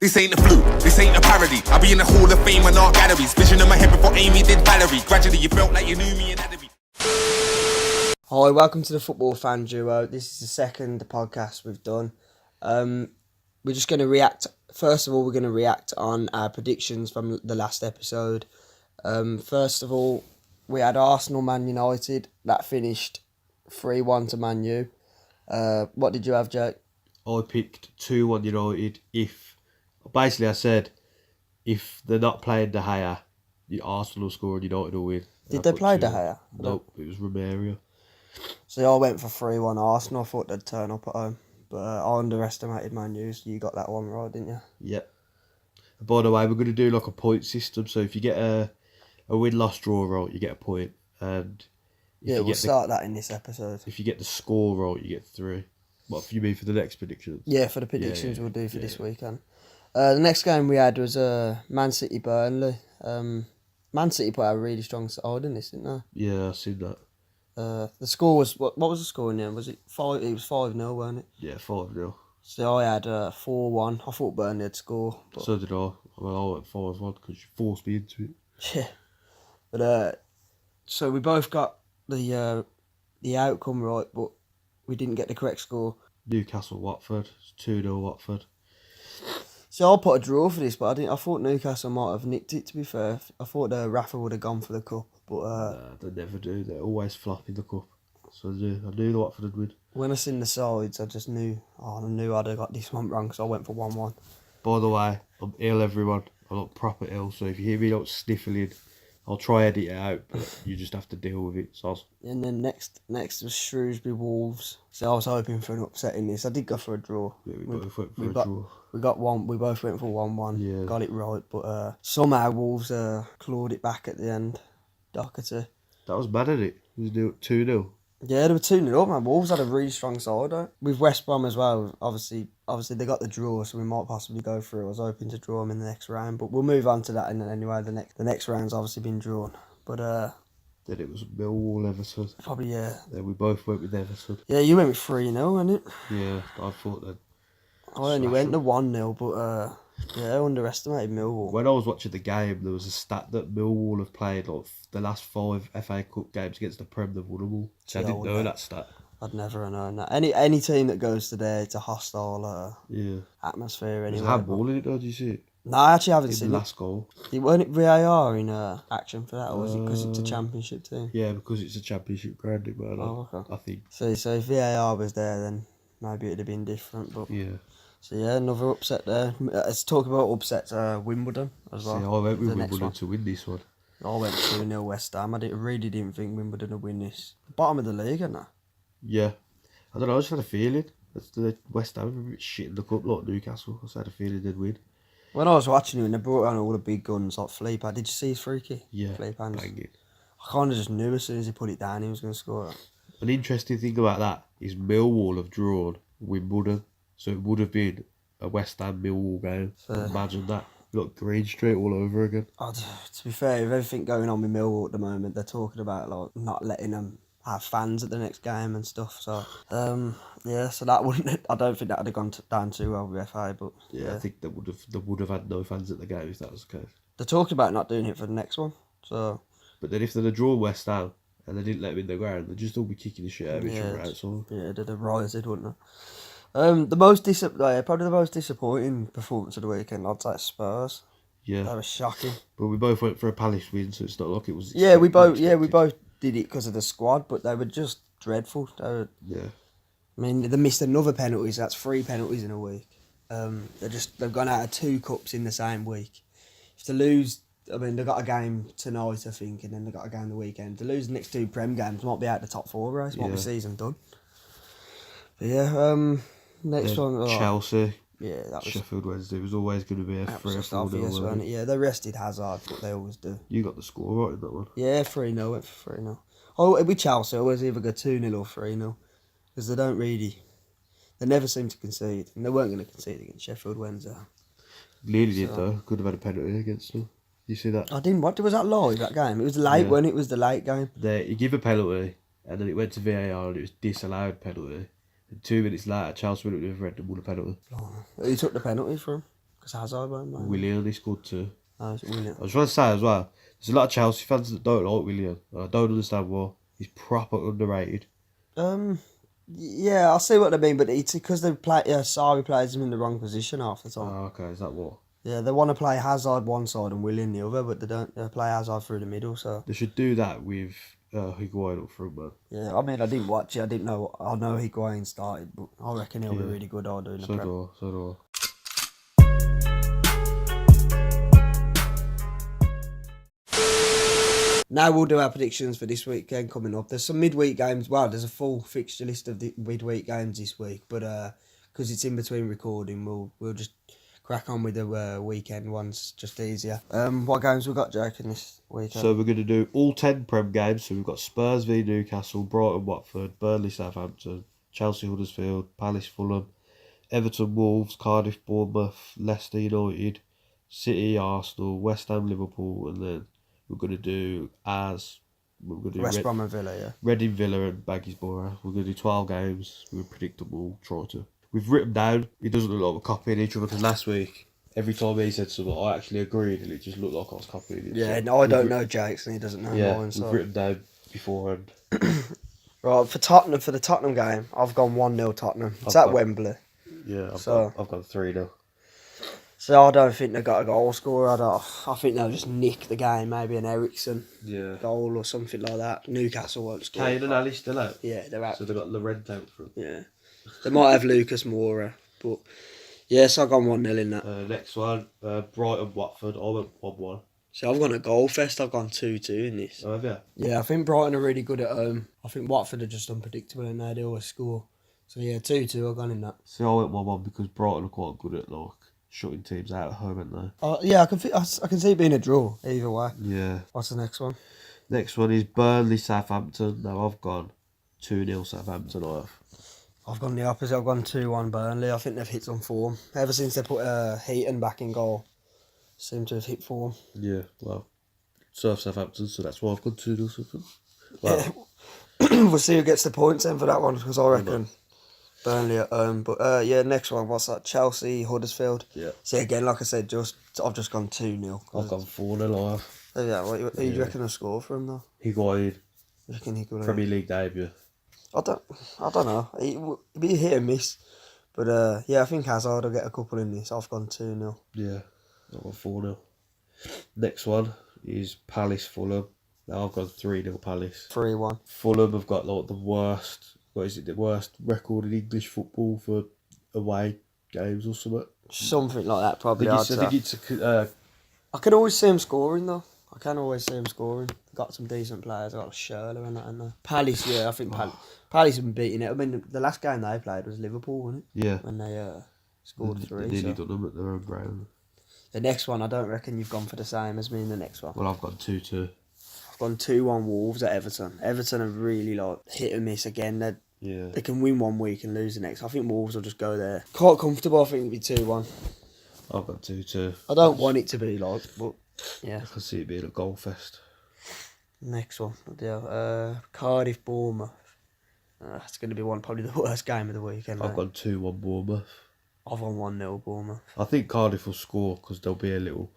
This ain't a fluke, this ain't a parody. I'll be in the Hall of Fame and art galleries. Vision in my head before Amy did Valerie. Gradually you felt like you knew me and had to be. Hi, welcome to the Football Fan Duo. This is the second podcast we've done. We're just going to react. First of all, we're going to react on our predictions from the last episode. First of all, we had Arsenal Man United. That finished 3-1 to Man U. What did you have, Jake? I picked 2-1 United. I said, if they're not playing De Gea, Arsenal will score and United will win. Did they play De Gea? Nope, it was Romario. So I went for 3-1 Arsenal. I thought they'd turn up at home. But I underestimated Man U. You got that one right, didn't you? Yep. And by the way, we're going to do like a point system. So if you get a win-loss draw right, you get a point. And we'll start that in this episode. If you get the score right, you get 3. What you mean for the next predictions? Yeah, for the predictions we'll do for this weekend. The next game we had was Man City Burnley. Man City put out a really strong side in this, didn't they? Yeah, I've seen that. The score was what was the score in the end? Was it 5? It was 5-0, wasn't it? Yeah, 5-0. So I had 4-1. I thought Burnley would score. But... So did I. Well, I went 5-1 because you forced me into it. Yeah, but so we both got the outcome right, but we didn't get the correct score. Newcastle Watford. It's 2-0 Watford. So I'll put a draw for this, but I thought Newcastle might have nicked it, to be fair. I thought Rafa would have gone for the cup, but... Nah, they never do. They always flop in the cup. So I knew the Watford would win. When I seen the sides, I just knew... I knew I'd have got this one wrong, so I went for 1-1. By the way, I'm ill, everyone. I'm not proper ill, so if you hear me not sniffling, I'll try edit it out, but you just have to deal with it. So And then next was Shrewsbury Wolves. So I was hoping for an upset in this. I did go for a draw. Yeah, we both went for a draw. We got one. We both went for 1-1. Yeah. Got it right, but somehow Wolves clawed it back at the end. Doherty. That was bad, isn't it? It was 2-0. Yeah, they were 2-0 up, man. Wolves had a really strong side, though. With West Brom as well, obviously they got the draw, so we might possibly go through. I was hoping to draw them in the next round, but we'll move on to that anyway. The next round's obviously been drawn. But then it was Millwall Everton. Probably, yeah. Then we both went with Everton. Yeah, you went with 3-0, wasn't it? Yeah, I thought that. I only went to 1-0, but yeah, I underestimated Millwall. When I was watching the game, there was a stat that Millwall have played like the last 5 FA Cup games against the Prem, they've won them all. So I didn't know that stat. I'd never have known that. Any team that goes to there, it's a hostile atmosphere anyway. There's a handball in it though, do you see it? No, I actually haven't seen the it. last goal. Weren't it VAR in action for that, or was it because it's a championship team? Yeah, because it's a championship ground, man. Okay. I think. So if VAR was there, then maybe it'd have been different. But yeah. So yeah, another upset there. Let's talk about upsets. Wimbledon as well. See, I went with Wimbledon to win this one. I went 2-0 West Ham. Really didn't think Wimbledon would win this. Bottom of the league, isn't it? Yeah. I don't know, I just had a feeling. The West Ham were a bit shit in the cup, like Newcastle. I just had a feeling they'd win. When I was watching him, and they brought on all the big guns like Felipe. Did you see his free kick? Yeah, Felipe banging. I kind of just knew as soon as he put it down he was going to score it. An interesting thing about that is Millwall have drawn Wimbledon. So it would have been a West Ham Millwall game. So, imagine that. You got Green Street all over again. To be fair, with everything going on with Millwall at the moment, they're talking about like not letting them have fans at the next game and stuff. So yeah, so that wouldn't. I don't think that would have gone down too well with FA. But yeah, I think they would have had no fans at the game if that was the case. They're talking about not doing it for the next one. So. But then if they'd have drawn West Ham and they didn't let them in the ground, they'd just all be kicking the shit out of each other outside. Yeah, they'd have rioted, wouldn't they? Probably the most disappointing performance of the weekend, I'd say Spurs. Yeah, that was shocking. But we both went for a Palace win, so it's not like it was. Yeah, we both did it because of the squad, but they were just dreadful. Yeah. I mean, they missed another penalty, so that's 3 penalties in a week. They've gone out of 2 cups in the same week. If they lose, I mean, they've got a game tonight, I think, and then they've got a game the weekend. To lose the next 2 Prem games, might be out the top 4 race, might be season done. But yeah, next one. Chelsea. Yeah, that was Sheffield Wednesday. It was always going to be a 3 or 4-0 wasn't it? Yeah, they rested Hazard, but they always do. You got the score right in that one. Yeah, 3-0, went for 3-0. Oh, with Chelsea, I always either go 2-0 or 3-0. Because they don't really... They never seem to concede. And they weren't going to concede against Sheffield Wednesday. Nearly did, though. Could have had a penalty against them. You see that? I didn't. What was that live, that game? It was late, when it was the late game. You give a penalty, and then it went to VAR, and it was disallowed penalty. And 2 minutes later, Chelsea went up with a red and won a penalty. Who took the penalty from? Because Hazard won't play. Willian, he scored 2. Oh, it's Willian. I was trying to say as well, there's a lot of Chelsea fans that don't like Willian. I don't understand why. He's proper underrated. Yeah, I see what they mean, but it's because they play. Sarri plays him in the wrong position half the time. Oh, okay, is that what? Yeah, they want to play Hazard one side and Willian the other, but they don't. They play Hazard through the middle. So They should do that with Higuain up front, man. yeah, I mean, I didn't watch it. I didn't know. I know Higuain started, but I reckon he'll be really good. I'll do in the Prem. So do I. Now we'll do our predictions for this weekend coming up. There's some midweek games. Well, there's a full fixture list of the midweek games this week, but because it's in between recording, we'll just crack on with the weekend ones, just easier. What games we got, Jake, in this weekend? So we're going to do all 10 Prem games. So we've got Spurs v Newcastle, Brighton, Watford, Burnley, Southampton, Chelsea, Huddersfield, Palace, Fulham, Everton, Wolves, Cardiff, Bournemouth, Leicester United, City, Arsenal, West Ham, Liverpool, and then we're going to do West Brom and Villa, yeah. Reading, Villa and Baggiesborough. We're going to do 12 games. We're predictable, try to. We've written down, it doesn't look like we're copying each other, because last week, every time he said something, I actually agreed, and it just looked like I was copying it. Yeah, no, I don't know Jake's, and he doesn't know mine. So. We've written down beforehand. Right, for the Tottenham game, I've gone 1-0 Tottenham. It's at Wembley. Yeah, I've gone 3-0. So I don't think they've got a goal scorer. I think they'll just nick the game, maybe an Ericsson goal or something like that. Newcastle won't score. Kane and Ali still out? Yeah, they're out. So they've got Lorente out front. Yeah. They might have Lucas Moura, but yeah, so I've gone 1-0 in that. Next one, Brighton, Watford. I went 1-1. So I've gone a goal fest. I've gone 2-2 in this. Oh, have you? Yeah, I think Brighton are really good at home. I think Watford are just unpredictable and they always score. So yeah, 2-2 I've gone in that. See, I went 1-1 because Brighton are quite good at shutting teams out at home, aren't they? Yeah, I can see it being a draw either way. Yeah. What's the next one? Next one is Burnley, Southampton. Now I've gone 2-0 Southampton. I've gone the opposite. I've gone 2-1 Burnley. I think they've hit some form. Ever since they put Heaton back in goal, seem to have hit form. Yeah, well, so have Southampton, so that's why I've gone 2-0 something. Well, we'll see who gets the points then for that one, because I reckon Burnley at home. But yeah, next one, what's that? Chelsea, Huddersfield. Yeah. See, again, like I said, I've just gone 2-0. I've gone 4-0. Yeah, who do you reckon will score for him though? Higuain. You reckon Higuain? Premier League debut. I don't know. It'll be hit and miss. But yeah, I think Hazard will get a couple in this. I've gone 2-0. Yeah, I've gone 4-0. Next one is Palace, Fulham. Now I've gone 3-0 Palace. 3-1. Fulham have got the worst, the worst record in English football for away games or something. Something like that, probably. I think it's I can always see him scoring though. I can always see him scoring. Got some decent players. I got Schürrle and that, and Palace. Yeah, I think Palace have been beating it. I mean, the last game they played was Liverpool, wasn't it? Yeah. When they scored 3. They nearly done them at their own ground. The next one, I don't reckon you've gone for the same as me in the next one. Well, I've gone 2-2. I've gone 2-1 Wolves at Everton. Everton are really hit and miss again. They can win one week and lose the next. I think Wolves will just go there. Quite comfortable. I think it'll be 2-1. I've got 2-2. I don't want it to be but yeah. I can see it being a goal fest. Next one, Cardiff, Bournemouth. It's going to be probably the worst game of the weekend. I've gone 2-1 Bournemouth. I've gone 1-0 Bournemouth. I think Cardiff will score because there'll be a little.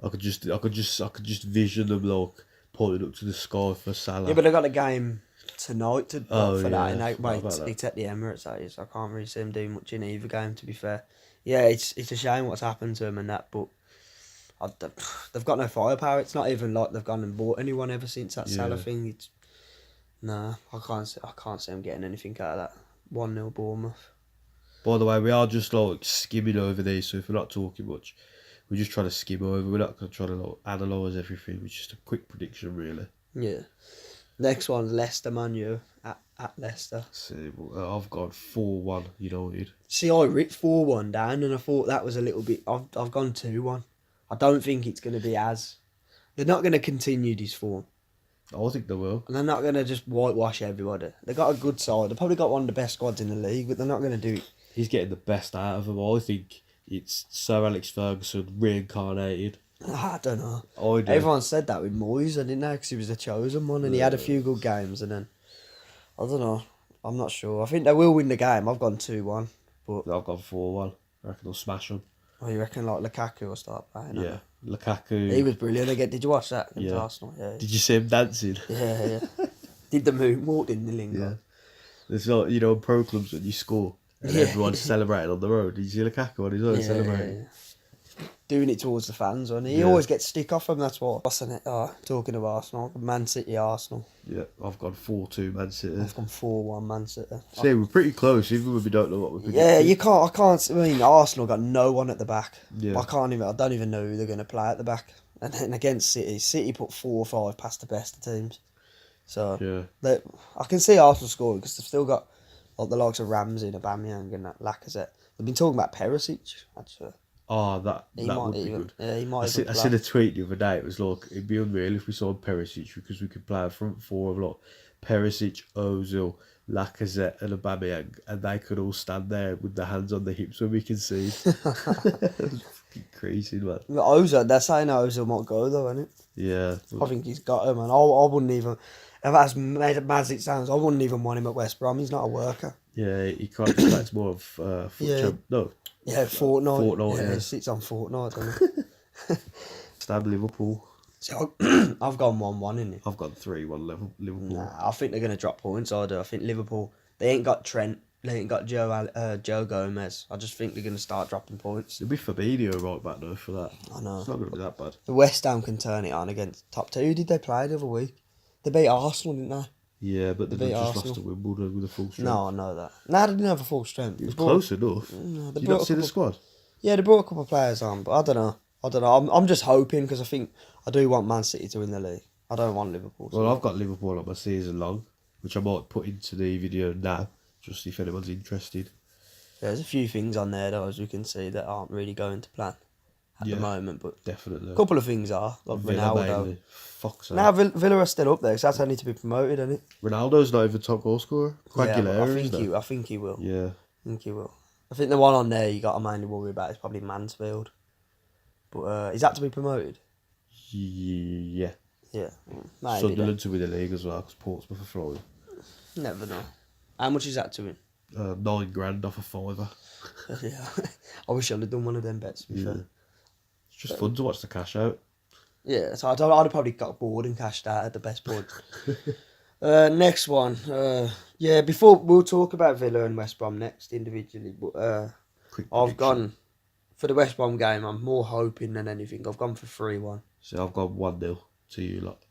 I could just vision them pointing up to the sky for Salah. Yeah, but they got a game tonight for that. And it's at the Emirates. That is. I can't really see them doing much in either game. To be fair, yeah, it's a shame what's happened to them and that, but. They've got no firepower. It's not even like they've gone and bought anyone ever since that Salah thing. I can't see them getting anything out of that. 1-0 Bournemouth. By the way, we are just skimming over these, so if we're not talking much, we're just trying to skim over. We're not trying to analyse everything. It's just a quick prediction, really. Yeah. Next one's Leicester Man U at Leicester. See, I've got 4-1 United. See, I ripped 4-1 down, and I thought that was a little bit. I've gone 2-1. I don't think it's going to be as... They're not going to continue this form. I think they will. And they're not going to just whitewash everybody. They've got a good side. They've probably got one of the best squads in the league, but they're not going to do it. He's getting the best out of them. I think it's Sir Alex Ferguson reincarnated. I don't know. I do. Everyone said that with Moyes, didn't they? Because he was the chosen one and he had a few good games. And then, I don't know. I'm not sure. I think they will win the game. I've gone 2-1. But I've gone 4-1. I reckon they'll smash them. Oh, you reckon like Lukaku will start playing? Yeah, Lukaku. He was brilliant again. Did you watch that against Yeah. Arsenal? Yeah. Did you see him dancing? Yeah. Did the moonwalk in the Lingard? Yeah. There's not, you know, in pro clubs when you score and Yeah. everyone's celebrating on the road. Did you see Lukaku on his own celebrating? Yeah. Doing it towards the fans, and he Yeah. always gets stick off them. That's what. What's it? Talking of Arsenal, Man City, Arsenal. Yeah, I've gone 4-2 Man City. I've gone 4-1 Man City. See, we're pretty close, even when we don't know what we're predicting. Yeah, you can't. I can't. I mean, Arsenal got no one at the back. Yeah. I can't even. I don't even know who they're going to play at the back. And then against City put 4 or 5 past the best of teams. So I can see Arsenal scoring because they've still got like the likes of Ramsey and Aubameyang and that Lacazette. They've been talking about Perisic actually. Oh, that would be good. Yeah, he might. I seen a tweet the other day. It was like, it'd be unreal if we saw Perisic because we could play a front four of like Perisic, Ozil, Lacazette, and Aubameyang, and they could all stand there with their hands on the hips when we can see. Crazy, man. Ozil, they're saying Ozil might go though, isn't it? Yeah. I think he's got him, man. I wouldn't even. As mad as it sounds, I wouldn't even want him at West Brom. He's not a worker. Yeah, he kind of expects more of Fortnite. Fortnite. Yeah, he sits on Fortnite, doesn't he? Stab Liverpool. So I've gone 1-1 in it. I've got 3-1 Liverpool. Nah, I think they're gonna drop points. I do. I think Liverpool. They ain't got Trent. They ain't got Joe Gomez. I just think they're gonna start dropping points. It'll be Fabinho right back though for that. I know. It's not gonna be that bad. The West Ham can turn it on against top two. Who did they play the other week? They beat Arsenal, didn't they? Yeah, but they beat just Arsenal. lost to Wimbledon with a full strength. No, I know that. Nah, they didn't have a full strength. It was close enough. No, Did you not see the squad? Yeah, they brought a couple of players on, but I don't know. I'm just hoping because I do want Man City to win the league. I don't want Liverpool to Well, win. I've got Liverpool on my season long, which I might put into the video now, just if anyone's interested. There's a few things on there, though, as we can see, that aren't really going to plan at the moment, but Definitely. a couple of things are, like Villa Ronaldo. mainly. Fuck's sake. Now Villa are still up there, so that's only to be promoted, isn't it? Ronaldo's not even top goal scorer. Quagliarella, I think he will. Yeah. I think he will. I think the one on there you got to mainly worry about is probably Mansfield. But is that to be promoted? Yeah. Yeah, maybe. Sunderland to win the league as well, because Portsmouth are flowing. Never know. How much is that to him? $9,000 off a fiver. Yeah, I wish I'd have done one of them bets. To be fair. It's just fun to watch the cash out. Yeah, so I'd have probably got bored and cashed out at the best point. Next one. Before we'll talk about Villa and West Brom next individually, but I've gone for the West Brom game. I'm more hoping than anything. I've gone for 3-1. So I've gone 1-0 to you lot.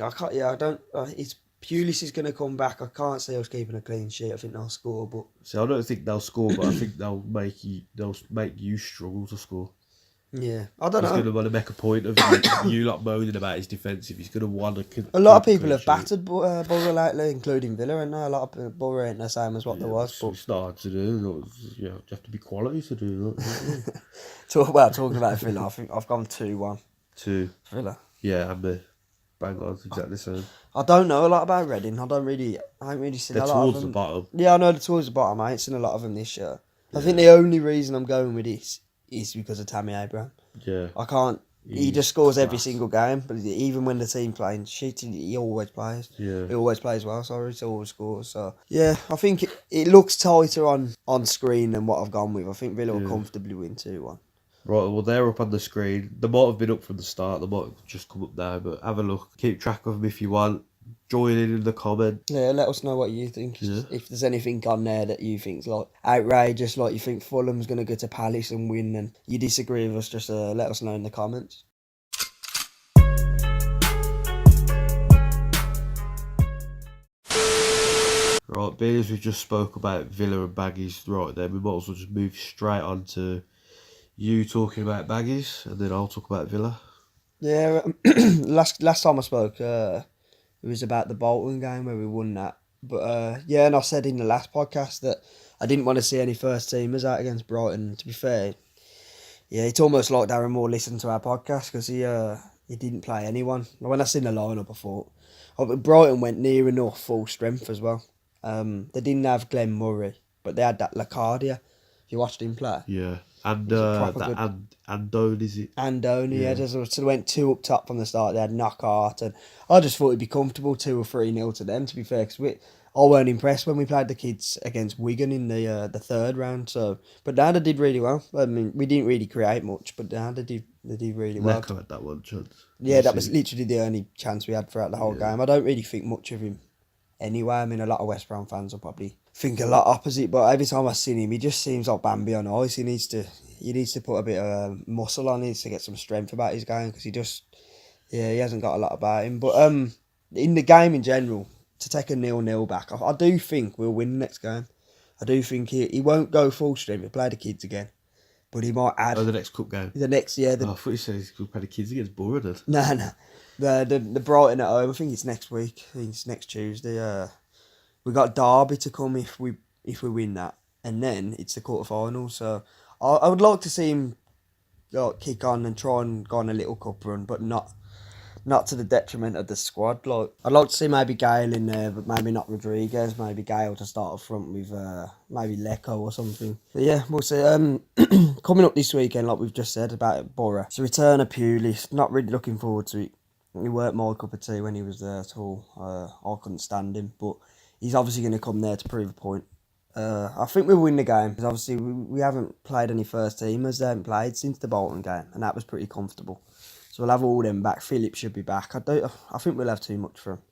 I can't. Yeah, I don't. It's Pulis is going to come back. I can't see us keeping a clean sheet. I think they'll score, but So I don't think they'll score, but I think they'll make you struggle to score. yeah, I don't He's know. going to want to make a point of you lot moaning about his defensive. He's going to want to. A lot of people have battered Borough lately, including Villa, and a lot of Borough ain't the same as what there was. So But it's not hard to do. You have to be quality to do that. talking about Villa, I think I've gone 2-1 To Villa. yeah, I'm the bang on exactly the same. I don't know a lot about Reading. I ain't really seen They're a lot of towards them. the bottom. Yeah, I know they're towards the bottom. I ain't seen a lot of them this year. I think the only reason I'm going with this is because of Tammy Abraham. Yeah. I can't. He He's just scores every class. single game, but even when the team playing shit, he always plays. Yeah. He always plays well. Sorry, he always scores. So yeah, I think it looks tighter on screen than what I've gone with. I think Villa will comfortably win 2-1. Right, well, they're up on the screen. They might have been up from the start. They might have just come up now, but have a look. Keep track of them if you want. Join in the comments. Yeah, let us know what you think. Yeah. If there's anything on there that you think's like outrageous, like you think Fulham's going to go to Palace and win and you disagree with us, just let us know in the comments. Right, being as we just spoke about Villa and Baggies right then, we might as well just move straight on to you talking about Baggies, and then I'll talk about Villa. Yeah, last time I spoke, it was about the Bolton game where we won that. But and I said in the last podcast that I didn't want to see any first teamers out against Brighton. To be fair, yeah, it's almost like Darren Moore listened to our podcast because he didn't play anyone. When I seen the lineup, I thought Brighton went near enough full strength as well. They didn't have Glenn Murray, but they had that Lacardia. If You watched him play? Yeah. And He's a proper that good- Andone, is it? Andoni, yeah, Yeah. just sort of went two up top from the start. They had Knockout, and I just thought it'd be comfortable 2 or 3-0 to them. To be fair, because I weren't impressed when we played the kids against Wigan in the third round. So, but now they did really well. I mean, we didn't really create much, but now they did really well. Neko had that one chance. Yeah, that was literally the only chance we had throughout the whole Yeah. game. I don't really think much of him anyway. I mean, a lot of West Brom fans will probably think a lot opposite, but every time I've seen him, he just seems like Bambi on ice. He needs to put a bit of muscle on it to get some strength about his game, because he hasn't got a lot about him. But in the game in general, to take a 0-0 back, I do think we'll win the next game. I do think he won't go full strength. He'll play the kids again, but he might add Oh, the next cup game. the next year. Oh, I thought you said he's going to play the kids against Borough. No. The Brighton at home. I think it's next week. I think it's next Tuesday. We got Derby to come if we win that, and then it's the quarterfinals. So I would like to see him kick on and try and go on a little cup run, but not to the detriment of the squad. Like, I'd like to see maybe Gale in there, but maybe not Rodriguez. Maybe Gale to start up front with maybe Lecco or something. But yeah, we'll see. Coming up this weekend, like we've just said about Borough, it's a return of Pulis. Not really looking forward to it. He weren't my cup of tea when he was there at all. I couldn't stand him, but he's obviously going to come there to prove a point. I think we'll win the game, because obviously we haven't played any first teamers. They haven't played since the Bolton game, and that was pretty comfortable. So we'll have all them back. Phillips should be back. I think we'll have too much for him,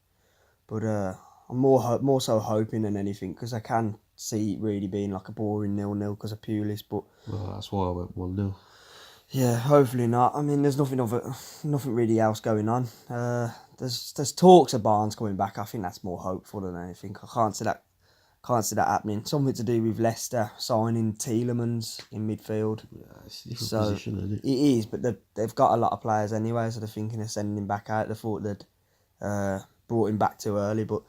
but I'm more so hoping than anything, because I can see it really being like a boring 0-0 because of Pulis. But Well, that's why I went 1-0. yeah, hopefully not. I mean, there's nothing really else going on. There's talks of Barnes coming back. I think that's more hopeful than anything. I can't see that happening. Something to do with Leicester signing Tielemans in midfield. Yeah, it's a different position, isn't it? It is, but they've got a lot of players anyway, so they're thinking of sending him back out. They thought they'd brought him back too early, but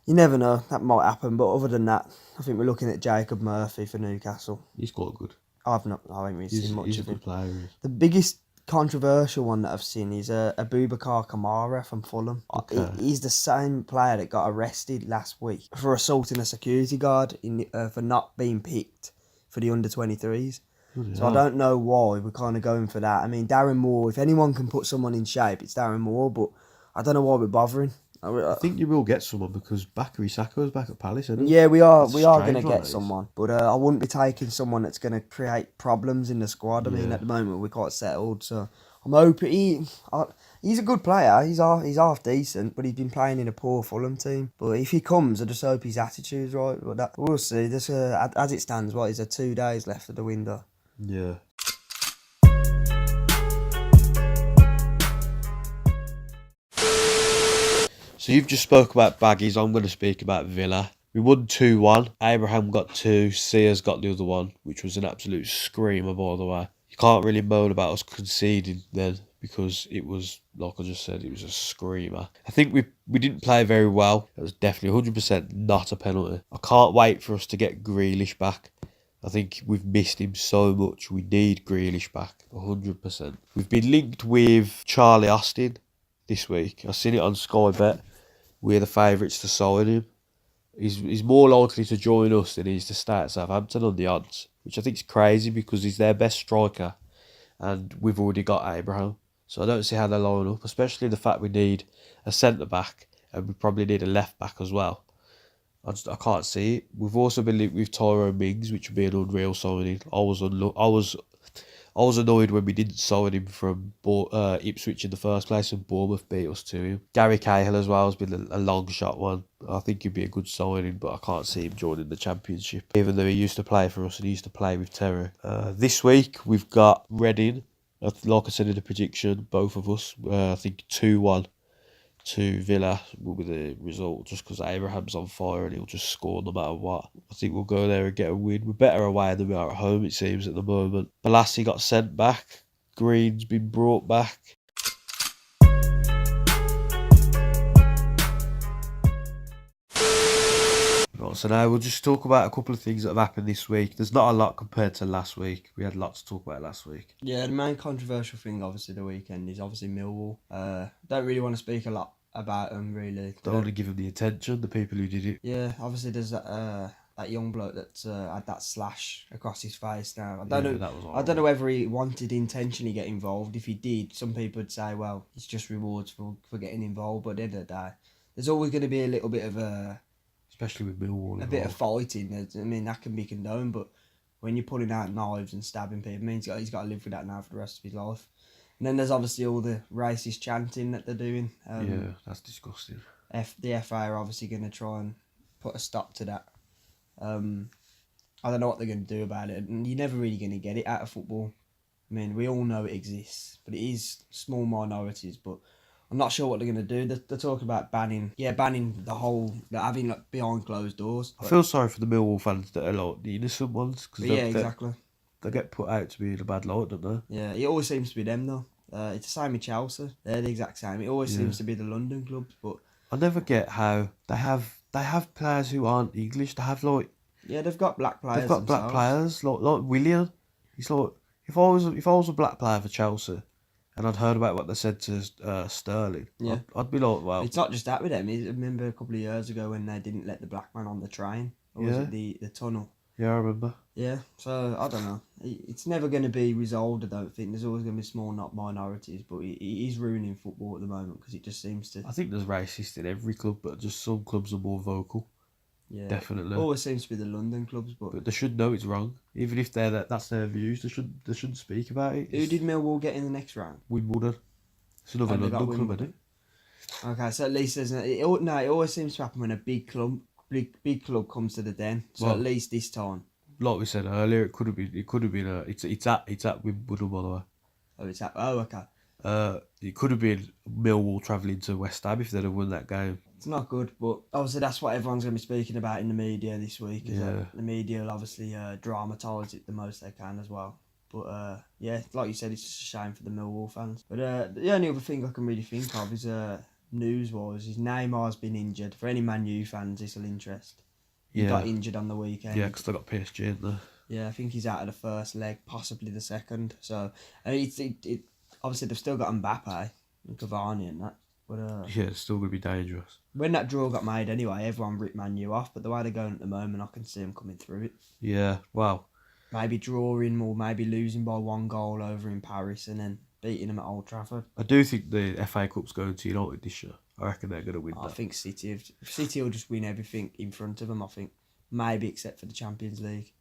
you never know. That might happen. But other than that, I think we're looking at Jacob Murphy for Newcastle. He's quite good. I haven't really seen much He's a of him. good player. He is. The biggest controversial one that I've seen is Abubakar Kamara from Fulham. Okay. He's the same player that got arrested last week for assaulting a security guard for not being picked for the under-23s. So I don't know why we're kind of going for that. I mean, Darren Moore, if anyone can put someone in shape, it's Darren Moore, but I don't know why we're bothering. I think you will get someone, because Bakary Saka's back at Palace, isn't he? Yeah, we are It's going to strange, get that is. someone, but I wouldn't be taking someone that's going to create problems in the squad. I mean, Yeah. at the moment we're quite settled, so I'm hoping he's a good player. He's half decent, but he's been playing in a poor Fulham team. But if he comes, I just hope his attitude's right. But we'll see. There's as it stands, is there 2 days left of the window? Yeah. So you've just spoke about Baggies. I'm going to speak about Villa. We won 2-1. Abraham got 2. Sears got the other one, which was an absolute screamer, by the way. You can't really moan about us conceding then, because it was, like I just said, it was a screamer. I think we didn't play very well. It was definitely 100% not a penalty. I can't wait for us to get Grealish back. I think we've missed him so much. We need Grealish back, 100%. We've been linked with Charlie Austin this week. I've seen it on Sky Bet. We're the favourites to sign him. He's more likely to join us than he is to stay at Southampton on the odds, which I think is crazy, because he's their best striker and we've already got Abraham. So I don't see how they line up, especially the fact we need a centre-back and we probably need a left-back as well. I can't see it. We've also been linked with Tyrone Mings, which would be an unreal signing. I was annoyed when we didn't sign him from Ipswich in the first place, and Bournemouth beat us to him. Gary Cahill as well has been a long shot one. I think he'd be a good signing, but I can't see him joining the Championship, even though he used to play for us and he used to play with Terry. This week we've got Reading. Like I said in the prediction, both of us, I think 2-1 to Villa will be the result, just because Abraham's on fire and he'll just score no matter what. I think we'll go there and get a win. We're better away than we are at home, it seems, at the moment. Balassi got sent back. Green's been brought back. Right, so now we'll just talk about a couple of things that have happened this week. There's not a lot compared to last week. We had lots to talk about last week. Yeah, the main controversial thing, obviously, the weekend is obviously Millwall. Don't really want to speak a lot about them, really. Don't want to give them the attention, the people who did it. Yeah, obviously there's a that young bloke that had that slash across his face. Now I Yeah, don't know. that was I don't know whether he wanted to intentionally get involved. If he did, some people would say, well, it's just rewards for getting involved. But at the end of the day, there's always going to be a little bit of especially with Millwall a bit of involved. fighting. I mean, that can be condoned, but when you're pulling out knives and stabbing people, it means he's got to live with that now for the rest of his life. And then there's obviously all the racist chanting that they're doing. Yeah, that's disgusting. The FA are obviously going to try and put a stop to that. I don't know what they're going to do about it, and you're never really going to get it out of football. I mean, we all know it exists, but it is small minorities. But I'm not sure what they're going to do. They're talking about banning the whole, having like behind closed doors. I feel sorry for the Millwall fans that are like the innocent ones because Exactly. they get put out to be in a bad light, don't they? Yeah, it always seems to be them though. It's the same with Chelsea. They're the exact same. It always seems to be the London clubs, but I never get how they have players who aren't English. They have like yeah, they've got black players. they've got black themselves. players like Willian. He's like if I was a black player for Chelsea, and I'd heard about what they said to Sterling, Yeah. I'd be like, well, It's not just that with them. I remember a couple of years ago when they didn't let the black man on the train. Or was Yeah. it the tunnel? yeah, I remember. Yeah, so I don't know. It's never going to be resolved, I don't think. There's always going to be small not minorities, but it is ruining football at the moment because it just seems to... I think there's racist in every club, but just some clubs are more vocal. Yeah, Definitely. It always seems to be the London clubs, But they should know it's wrong. Even if that's their views, they shouldn't speak about it. Who did Millwall get in the next round? Wimbledon. It's another Oh, they got London club, Wimbledon. isn't it? Okay, so at least there's... It always seems to happen when a big club comes to the den. So Well, at least this time... Like we said earlier, it could have been it's at Wimbledon, by the way. okay. It could have been Millwall travelling to West Ham if they'd have won that game. It's not good, but obviously that's what everyone's going to be speaking about in the media this week. Is Yeah. that the media will obviously dramatise it the most they can as well. But yeah, like you said, it's just a shame for the Millwall fans. But the only other thing I can really think of is news-wise, is Neymar's been injured. For any Man U fans, this will interest. He got injured on the weekend. Yeah, because they got PSG in there. Yeah, I think he's out of the first leg, possibly the second. So it obviously they've still got Mbappe and Cavani and that. But Yeah, it's still going to be dangerous. when that draw got made anyway, everyone ripped Man U off. But the way they're going at the moment, I can see them coming through it. Yeah, wow. Maybe drawing or maybe losing by 1 goal over in Paris and then beating them at Old Trafford. I do think the FA Cup's going to United this year. I reckon they're going to win I that. think City will just win everything in front of them. I think maybe except for the Champions League.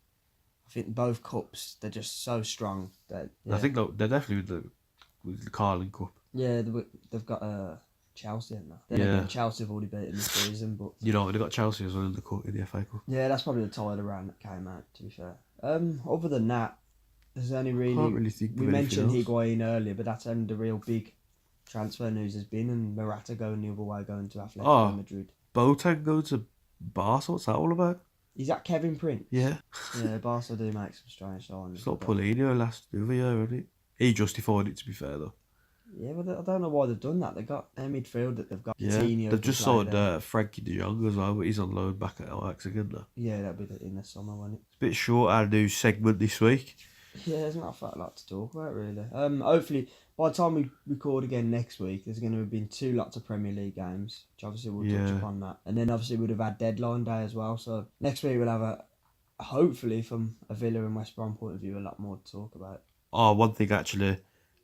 I think both cups they're just so strong that I think they're definitely with the Carling Cup. yeah they've got Chelsea in there. Then Yeah. again, Chelsea have already beaten this season, but United have got Chelsea as well in the FA Cup. yeah, that's probably the title round that came out. To be fair, other than that, there's only really Can't really think of we anything mentioned else. Higuain earlier, but that's only the real big transfer news has been, and Morata going the other way, going to Atletico Madrid. Boateng going to Barca, what's that all about? Is that Kevin Prince? Yeah. Yeah, Barca do make some strange signings. It's not Paulinho the other year, isn't it? He justified it, to be fair, though. Yeah, but I don't know why they've done that. They've got their midfield that they've got. Yeah, Coutinho they've can just play signed there. Frankie de Jong as well, but he's on loan back at Ajax again now. Yeah, that'll be in the summer, won't it? It's a bit short, our new segment this week. Yeah, there's not a lot to talk about, really. Hopefully, by the time we record again next week, there's going to have been 2 lots of Premier League games, which obviously we'll touch upon that. And then obviously we'd have had deadline day as well. So next week we'll have hopefully from a Villa and West Brom point of view, a lot more to talk about. Oh, one thing actually,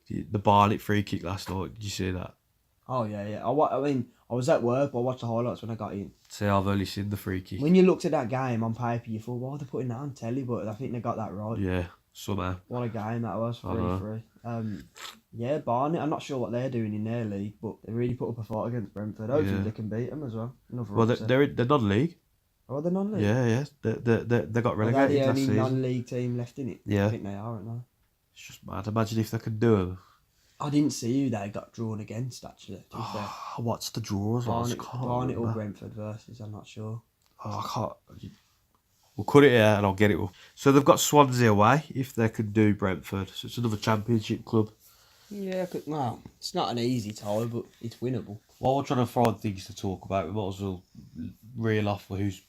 the Barnet free kick last night, did you see that? Oh, yeah. I mean, I was at work, but I watched the highlights when I got in. See, I've only seen the free kick. When you looked at that game on paper, you thought, why are they putting that on telly? But I think they got that right. Yeah, somehow. What a game that was, I know. 3-3. Yeah, Barnet, I'm not sure what they're doing in their league, but they really put up a fight against Brentford. Hopefully Yeah. they can beat them as well. Another Well, upset. they're non-league. Oh, they're non-league? Yeah. They got Are they relegated the last only season. non-league team left in it? Yeah. I think they are, aren't they? It's just mad. Imagine if they could do it. I didn't see who they got drawn against, actually, to be fair. What's the draws? I Barnet, can't Barnet or remember. Brentford versus, I'm not sure. Oh, I can't. We'll cut it here and I'll get it up. So they've got Swansea away if they could do Brentford. So it's another Championship club. Yeah, well, it's not an easy tie, but it's winnable. While we're trying to find things to talk about, we might as well reel off who's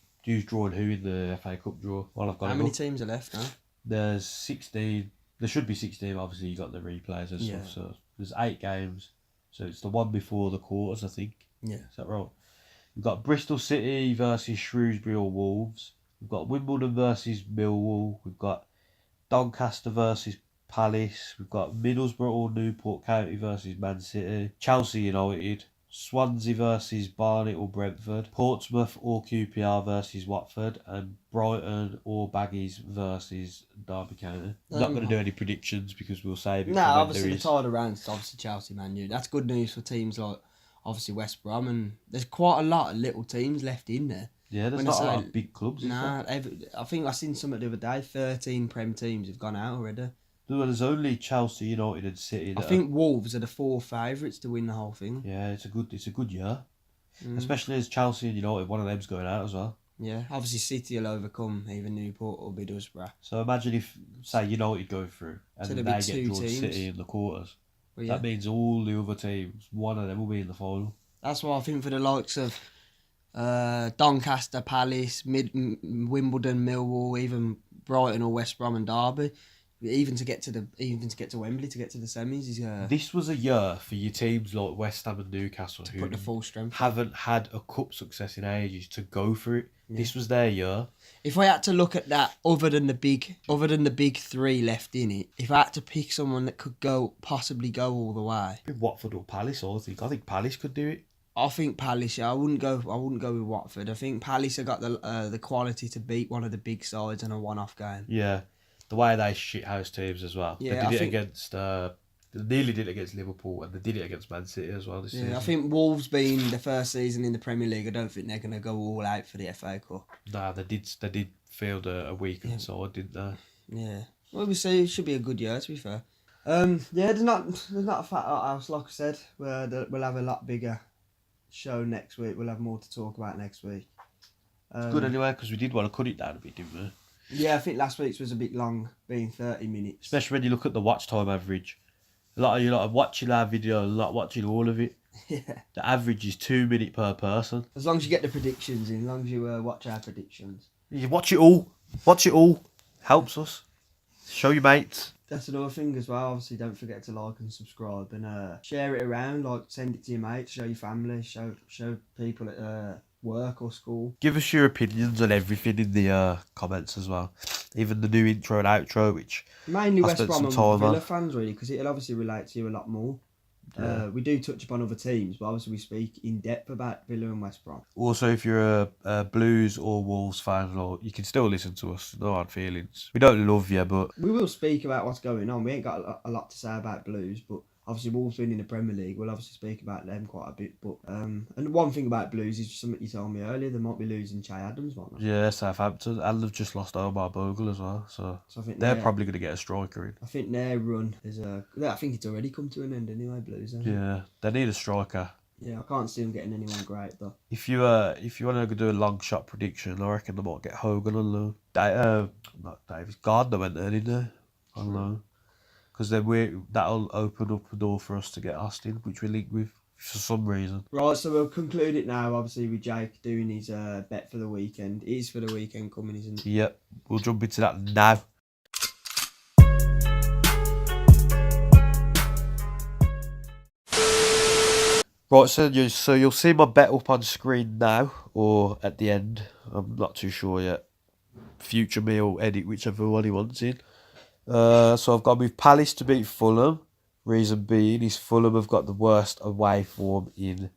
drawing who in the FA Cup draw. While I've got How it many up. teams are left now? There's 16. There should be 16. Obviously, you got the replays and Yeah. stuff. So there's 8 games. So it's the one before the quarters, I think. Yeah. Is that right? We've got Bristol City versus Shrewsbury or Wolves. We've got Wimbledon versus Millwall. We've got Doncaster versus Palace. We've got Middlesbrough or Newport County versus Man City. Chelsea United. Swansea versus Barnet or Brentford. Portsmouth or QPR versus Watford. And Brighton or Baggies versus Derby County. Not going to do any predictions because we'll save it. No, for when obviously there the is. title round is obviously Chelsea, Man U. That's good news for teams like obviously West Brom, and there's quite a lot of little teams left in there. Yeah, there's When I not a say- lot of big clubs. Is Nah, there? I think I seen something the other day. 13 Prem teams have gone out already. No, there's only Chelsea, United, and City. I think Wolves are the 4 favourites to win the whole thing. Yeah, it's a good year. Mm. Especially as Chelsea and United, one of them's going out as well. Yeah, obviously City will overcome either Newport or Middlesbrough. So imagine if, say, United go through and So then there'll they be get 2 drawn teams. City in the quarters. But yeah, That means all the other teams, one of them will be in the final. that's why I think for the likes of Doncaster, Palace, Wimbledon, Millwall, even Brighton or West Brom and Derby, even to get to Wembley to get to the semis is This was a year for your teams like West Ham and Newcastle who put the full strength. haven't had a cup success in ages to go for it. Yeah. This was their year. If I had to look at that, other than the big 3 left in it, if I had to pick someone that could possibly go all the way, Watford or Palace, I think Palace could do it. I think Palace. Yeah, I wouldn't go with Watford. I think Palace have got the quality to beat one of the big sides in a one-off game. Yeah, the way they shithouse teams as well. Yeah, they I did it think- against. They nearly did it against Liverpool, and they did it against Man City as well this season. Yeah, I think Wolves being the first season in the Premier League, I don't think they're going to go all out for the FA Cup. Nah, they did field a weakened Yeah. side, didn't they? Yeah. Well, we see. It should be a good year, to be fair. Yeah, there's not a fat house, like I said. We'll have a lot bigger show next week. We'll have more to talk about next week. Good anyway, because we did want to cut it down a bit, didn't we? Yeah, I think last week's was a bit long, being 30 minutes. Especially when you look at the watch time average. A lot of you are watching our video, not watching all of it. Yeah. The average is 2 minutes per person. As long as you get the predictions in, as long as you watch our predictions. You watch it all. Watch it all. Helps us. Show your mates. That's another thing as well. Obviously, don't forget to like and subscribe and share it around. Like, send it to your mates, show your family, show people at work or school. Give us your opinions on everything in the comments as well. Even the new intro and outro, which Mainly I West spent Brom some and time Villa on. fans, really, because it'll obviously relate to you a lot more. Yeah. We do touch upon other teams, but obviously we speak in depth about Villa and West Brom. Also, if you're a Blues or Wolves fan, you can still listen to us. No hard feelings. We don't love you, but We will speak about what's going on. We ain't got a lot to say about Blues, but obviously Wolves being in the Premier League, we'll obviously speak about them quite a bit. But and one thing about Blues is something you told me earlier, they might be losing Che Adams, might they? yeah, Southampton. And they've just lost Omar Bogle as well. So So I think they're their- probably going to get a striker in. I think their run is I think it's already come to an end anyway, Blues. hasn't it? Yeah, they need a striker. Yeah, I can't see them getting anyone great though. If you want to do a long shot prediction, I reckon they might get Hogan on loan. Not Davis. Gardner went there, didn't they? On loan. Because then that'll open up a door for us to get Austin, which we link with for some reason. Right, so we'll conclude it now, obviously, with Jake doing his bet for the weekend. It is for the weekend coming, isn't it? Yep, we'll jump into that now. Right, so you'll see my bet up on screen now, or at the end. I'm not too sure yet. Future me or edit, whichever one he wants in. So I've gone with Palace to beat Fulham. Reason being is Fulham have got the worst away form in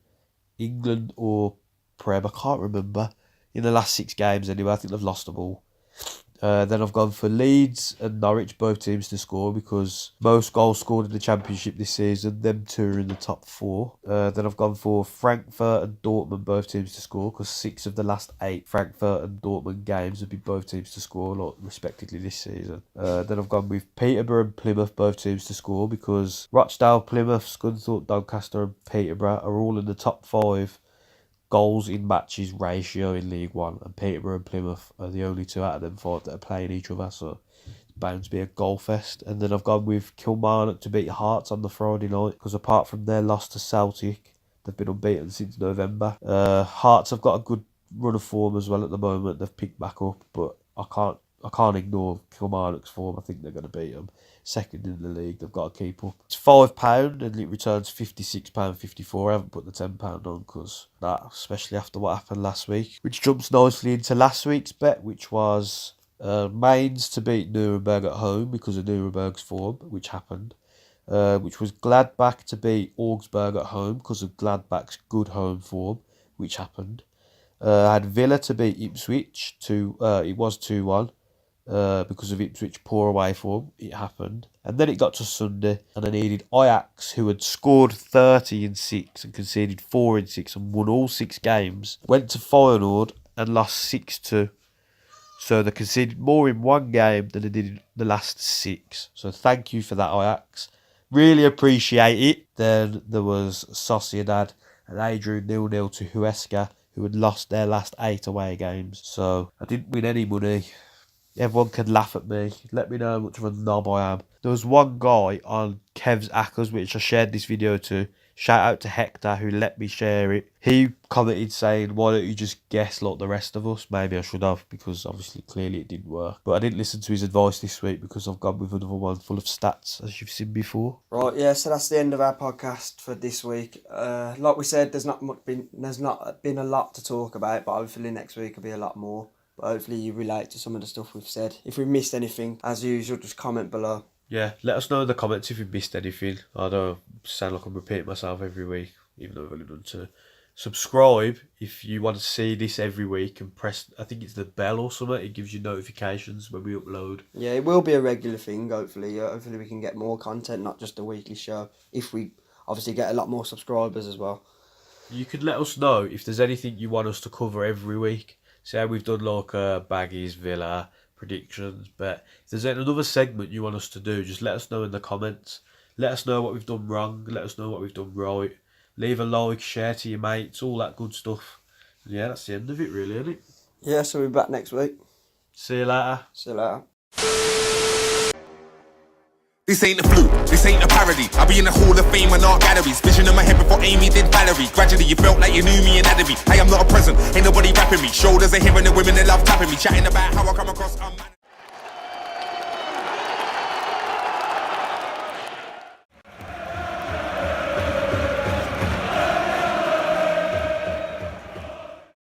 England or Prem. I can't remember. In the last 6 games anyway, I think they've lost them all. Then I've gone for Leeds and Norwich, both teams to score, because most goals scored in the Championship this season, them 2 are in the top 4. Then I've gone for Frankfurt and Dortmund, both teams to score, because 6 of the last 8 Frankfurt and Dortmund games have been both teams to score, like, respectively, this season. Then I've gone with Peterborough and Plymouth, both teams to score, because Rochdale, Plymouth, Scunthorpe, Doncaster and Peterborough are all in the top 5 goals in matches ratio in League One, and Peterborough and Plymouth are the only 2 out of them 5 that are playing each other, so it's bound to be a goal fest. And then I've gone with Kilmarnock to beat Hearts on the Friday night, because apart from their loss to Celtic, they've been unbeaten since November. Hearts have got a good run of form as well at the moment. They've picked back up, but I I can't ignore Kilmarnock's form. I think they're going to beat them. Second in the league, they've got to keep up. It's £5 and it returns £56.54. I haven't put the £10 on because that, especially after what happened last week. Which jumps nicely into last week's bet, which was Mainz to beat Nuremberg at home because of Nuremberg's form, which happened. Which was Gladbach to beat Augsburg at home because of Gladbach's good home form, which happened. I had Villa to beat Ipswich, it was 2-1. Because of Ipswich poor away form, it happened. And then it got to Sunday, and I needed Ajax, who had scored 30 in 6 and conceded 4 in 6 and won all 6 games, went to Feyenoord and lost 6-2. So they conceded more in one game than they did in the last 6. So thank you for that, Ajax. Really appreciate it. Then there was Sociedad, and they drew 0-0 to Huesca, who had lost their last 8 away games. So I didn't win any money. Everyone can laugh at me. Let me know how much of a knob I am. There was one guy on Kev's Accas, which I shared this video to. Shout out to Hector, who let me share it. He commented saying, why don't you just guess like the rest of us? Maybe I should have, because obviously, clearly it didn't work. But I didn't listen to his advice this week because I've gone with another one full of stats, as you've seen before. Right, yeah, so that's the end of our podcast for this week. Like we said, there's not been a lot to talk about, but hopefully next week will be a lot more. But hopefully you relate to some of the stuff we've said. If we missed anything, as usual, just comment below. Yeah, let us know in the comments if you missed anything. I don't sound like I'm repeating myself every week, even though I've only done 2. Subscribe if you want to see this every week and press, I think it's the bell or something. It gives you notifications when we upload. Yeah, it will be a regular thing, hopefully. Hopefully we can get more content, not just a weekly show. If we obviously get a lot more subscribers as well. You could let us know if there's anything you want us to cover every week. Say we've done like Baggies, Villa, predictions, but if there's another segment you want us to do, just let us know in the comments. Let us know what we've done wrong, let us know what we've done right. Leave a like, share to your mates, all that good stuff. And yeah, that's the end of it really, isn't it? Yeah, so we'll be back next week. See you later. See you later. This ain't a fluke, this ain't a parody. I'll be in the Hall of Fame and art galleries. Vision in my head before Amy did Valerie. Gradually you felt like you knew me and added me. I am not a present, ain't nobody rapping me. Shoulders are here and the women they love tapping me. Chatting about how I